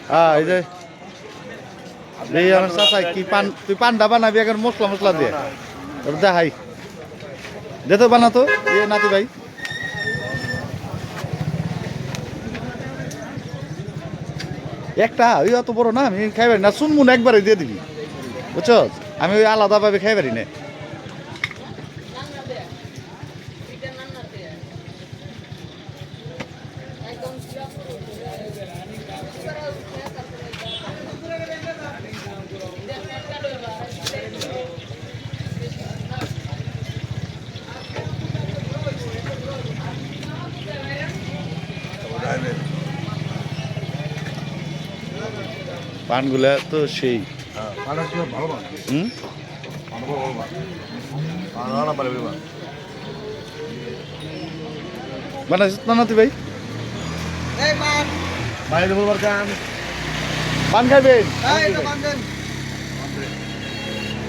হ্যাঁ এই যে এই আমার চাচা কি পান তুই পানটা বানাবি এখন মশলা মশলা দিয়ে দেখাই দে তো বানাতো ইয়ে নাতি ভাই একটা ওই অত বড় না আমি খাইবারি না শুনবো না একবারে দিয়ে দিবি বুঝছ আমি ওই আলাদাভাবে খাইবারি না পানগুলা তো সেই হুম বানাইছিস না নাতি ভাই পান খাইবেন